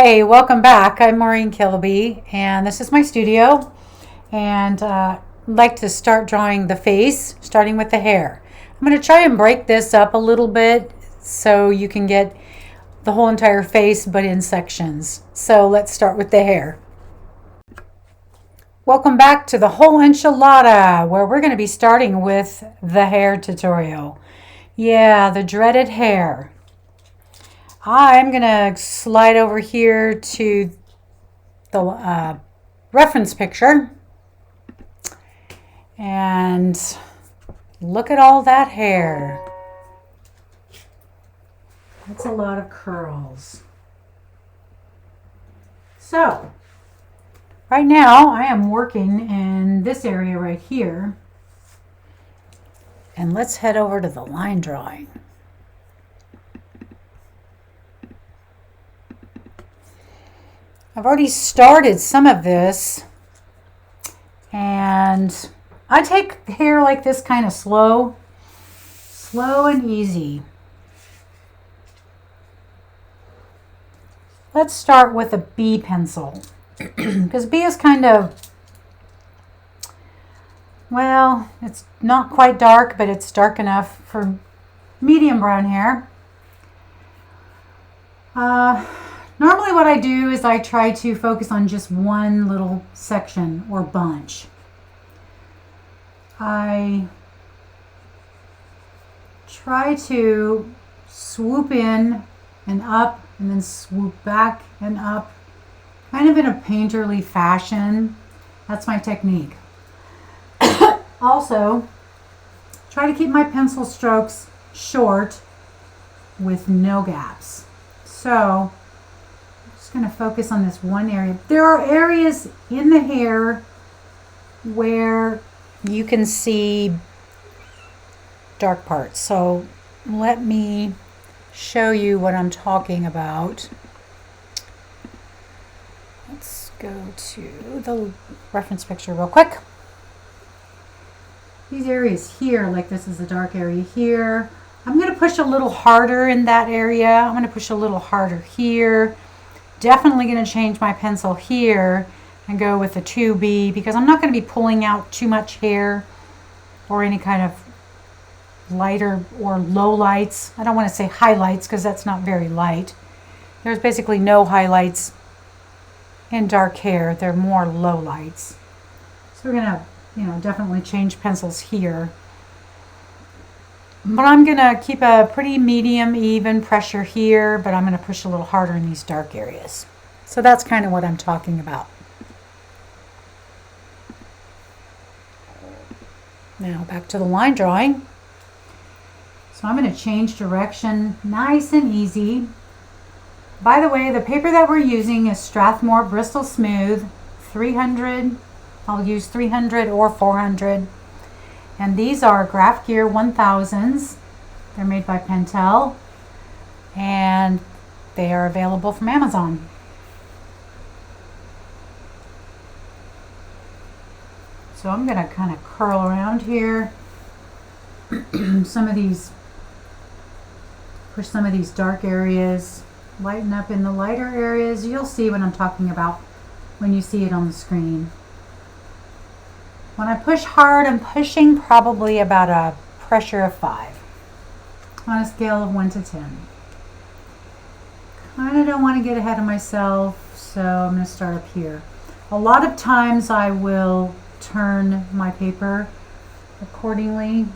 Hey, welcome back. I'm Maureen Kilby, and this is my studio. And I'd like to start drawing the face, starting with the hair. I'm going to try and break this up a little bit so you can get the whole entire face, but in sections. So let's start with the hair. Welcome back to the whole enchilada, where we're going to be starting with the hair tutorial. Yeah, the dreaded hair. I'm going to slide over here to the reference picture and look at all that hair. That's a lot of curls. So, right now I am working in this area right here. And let's head over to the line drawing. I've already started some of this, and I take hair like this kind of slow and easy. Let's start with a B pencil, because B is kind of, well, it's not quite dark, but it's dark enough for medium brown hair. Normally what I do is I try to focus on just one little section or bunch. I try to swoop in and up and then swoop back and up, kind of in a painterly fashion. That's my technique. Also, try to keep my pencil strokes short with no gaps. So, going to focus on this one area. There are areas in the hair where you can see dark parts. So let me show you what I'm talking about. Let's go to the reference picture real quick. These areas here, like this is a dark area here. I'm going to push a little harder in that area. I'm going to push a little harder here. Definitely going to change my pencil here and go with the 2B because I'm not going to be pulling out too much hair or any kind of lighter or low lights. I don't want to say highlights because that's not very light. There's basically no highlights in dark hair. They're more low lights. So we're going to, definitely change pencils here. But I'm going to keep a pretty medium, even pressure here, but I'm going to push a little harder in these dark areas. So that's kind of what I'm talking about. Now back to the line drawing. So I'm going to change direction nice and easy. By the way, the paper that we're using is Strathmore Bristol Smooth 300. I'll use 300 or 400. And these are Graph Gear 1000s. They're made by Pentel. And they are available from Amazon. So I'm going to kind of curl around here. Push some of these dark areas. Lighten up in the lighter areas. You'll see what I'm talking about when you see it on the screen. When I push hard, I'm pushing probably about a pressure of 5 on a scale of 1 to 10. Kind of don't want to get ahead of myself, so I'm going to start up here. A lot of times I will turn my paper accordingly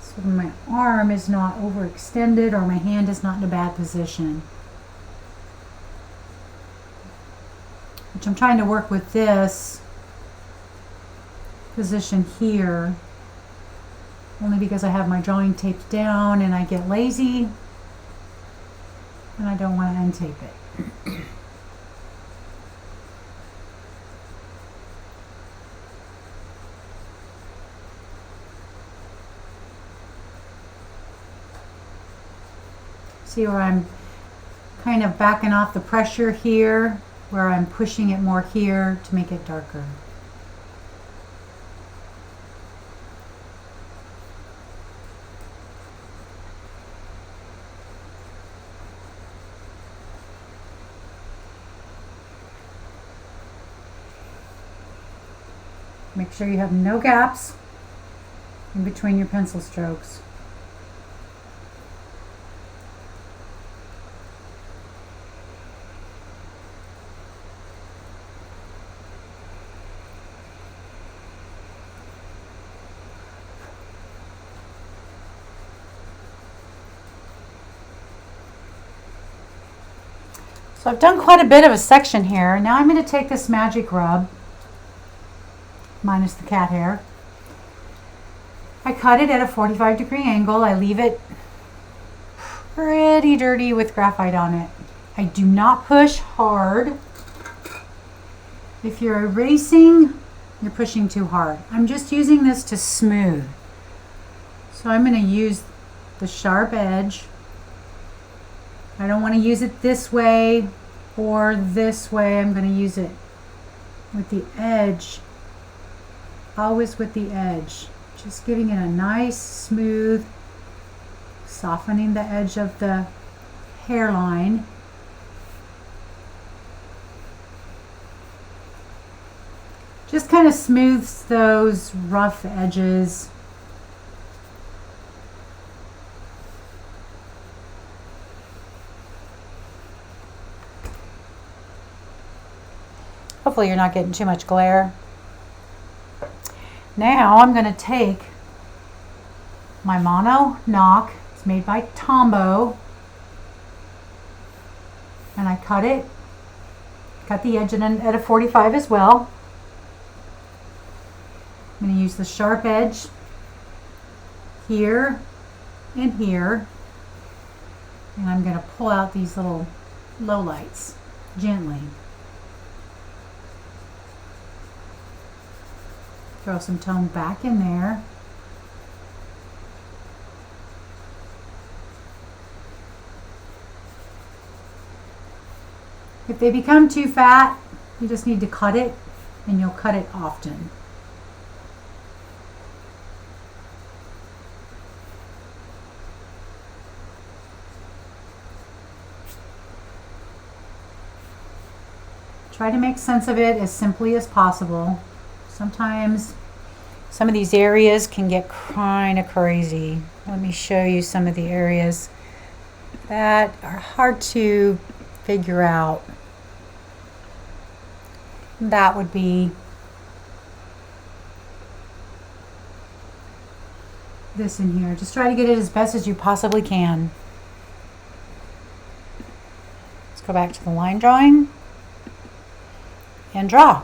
so my arm is not overextended or my hand is not in a bad position. Which I'm trying to work with this position here only because I have my drawing taped down and I get lazy and I don't want to untape it. See where I'm kind of backing off the pressure here, where I'm pushing it more here to make it darker. Make sure you have no gaps in between your pencil strokes. So I've done quite a bit of a section here. Now I'm going to take this magic rub, minus the cat hair. I cut it at a 45-degree angle. I leave it pretty dirty with graphite on it. I do not push hard. If you're erasing, you're pushing too hard. I'm just using this to smooth. So I'm going to use the sharp edge. I don't want to use it this way or this way. I'm going to use it with the edge, always with the edge. Just giving it a nice smooth, softening the edge of the hairline. Just kind of smooths those rough edges. Hopefully you're not getting too much glare. Now I'm going to take my Mono Knock. It's made by Tombow. And I cut it. Cut the edge at a 45 as well. I'm going to use the sharp edge here and here. And I'm going to pull out these little lowlights gently. Throw some tone back in there. If they become too fat, you just need to cut it, and you'll cut it often. Try to make sense of it as simply as possible. Sometimes some of these areas can get kind of crazy. Let me show you some of the areas that are hard to figure out. That would be this in here. Just try to get it as best as you possibly can. Let's go back to the line drawing and draw.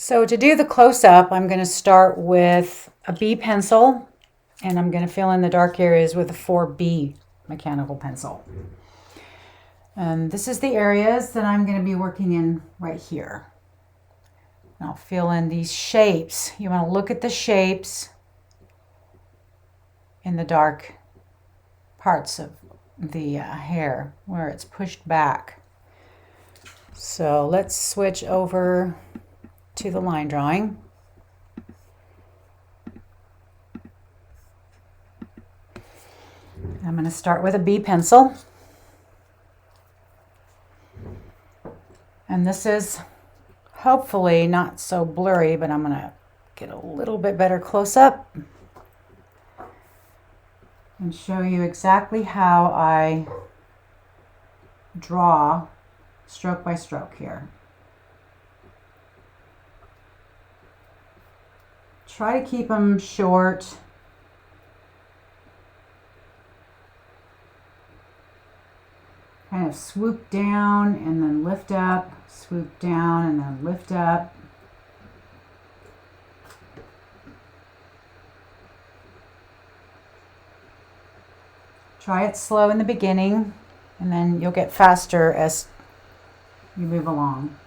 So to do the close-up, I'm going to start with a B pencil, and I'm going to fill in the dark areas with a 4B mechanical pencil. And this is the areas that I'm going to be working in right here. And I'll fill in these shapes. You want to look at the shapes in the dark parts of the hair where it's pushed back. So let's switch over to the line drawing. I'm going to start with a B pencil. And this is hopefully not so blurry, but I'm going to get a little bit better close up and show you exactly how I draw stroke by stroke here. Try to keep them short. Kind of swoop down and then lift up, swoop down and then lift up. Try it slow in the beginning, and then you'll get faster as you move along.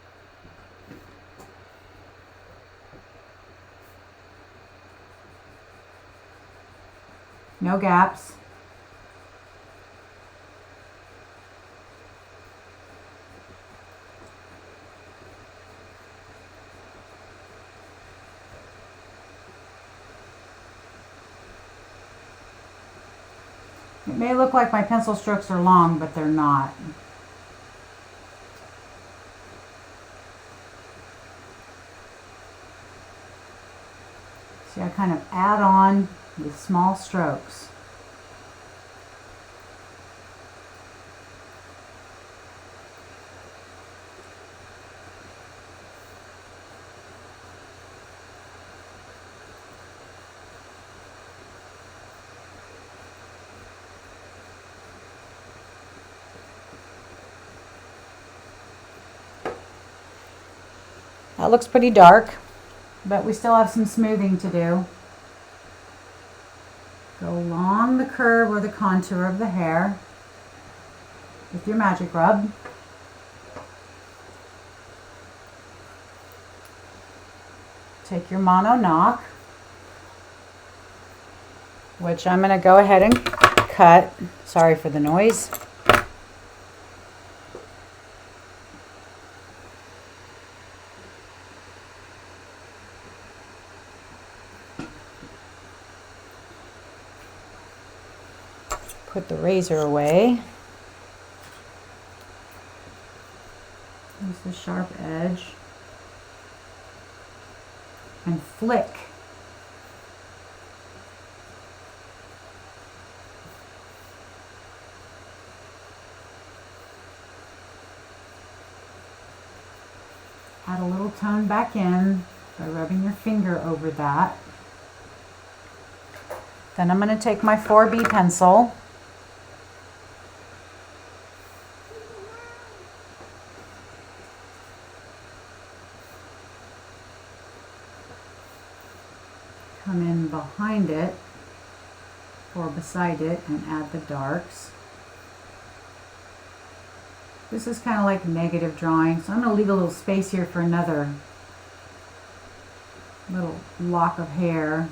No gaps. It may look like my pencil strokes are long, but they're not. See, I kind of add on with small strokes. That looks pretty dark, but we still have some smoothing to do. Go along the curve or the contour of the hair with your magic rub. Take your mono knock, which I'm going to go ahead and cut. Sorry for the noise. Put the razor away. Use the sharp edge and flick. Add a little tone back in by rubbing your finger over that. Then I'm going to take my 4B pencil . Come in behind it or beside it and add the darks. This is kind of like negative drawing, so I'm going to leave a little space here for another little lock of hair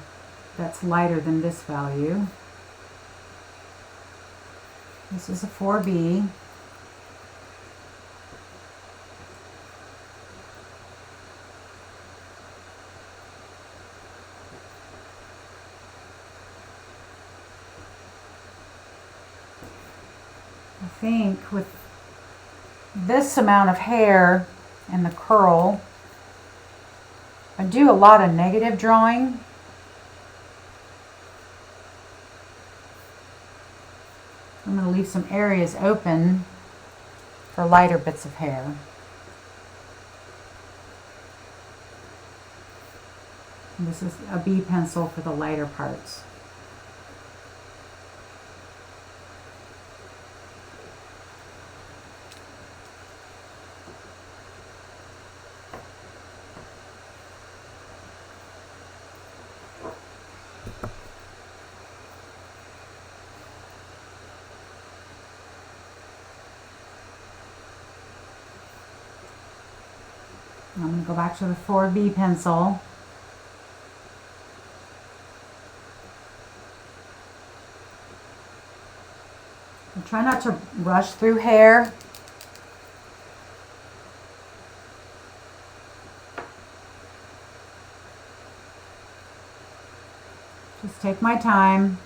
that's lighter than this value. This is a 4B. I think with this amount of hair and the curl, I do a lot of negative drawing. I'm going to leave some areas open for lighter bits of hair. And this is a B pencil for the lighter parts. I'm going to go back to the 4B pencil. And try not to rush through hair. Just take my time.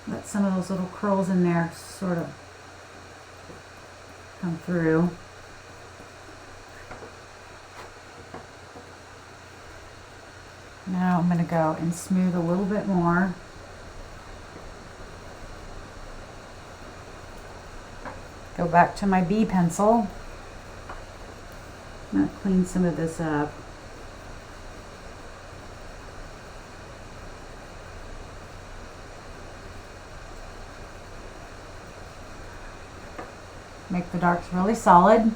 Let some of those little curls in there sort of come through. Now I'm going to go and smooth a little bit more. Go back to my B pencil. I'm going to clean some of this up. Make the darks really solid.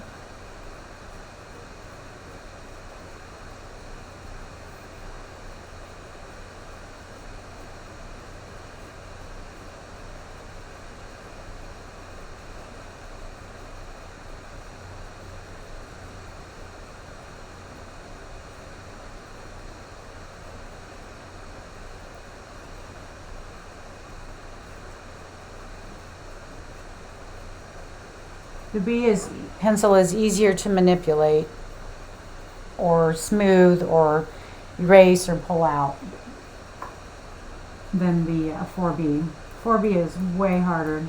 The B pencil is easier to manipulate or smooth or erase or pull out than the 4B. 4B is way harder.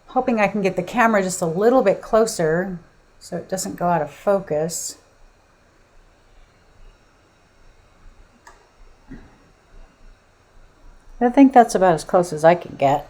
Hoping I can get the camera just a little bit closer so it doesn't go out of focus. I think that's about as close as I can get.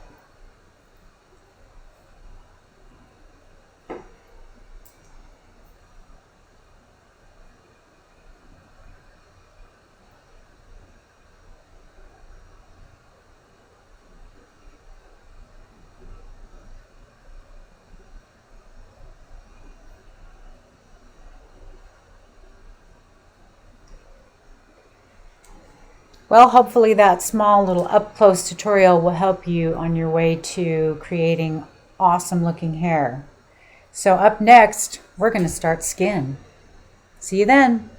Well, hopefully that small little up-close tutorial will help you on your way to creating awesome looking hair. So up next, we're going to start skin. See you then.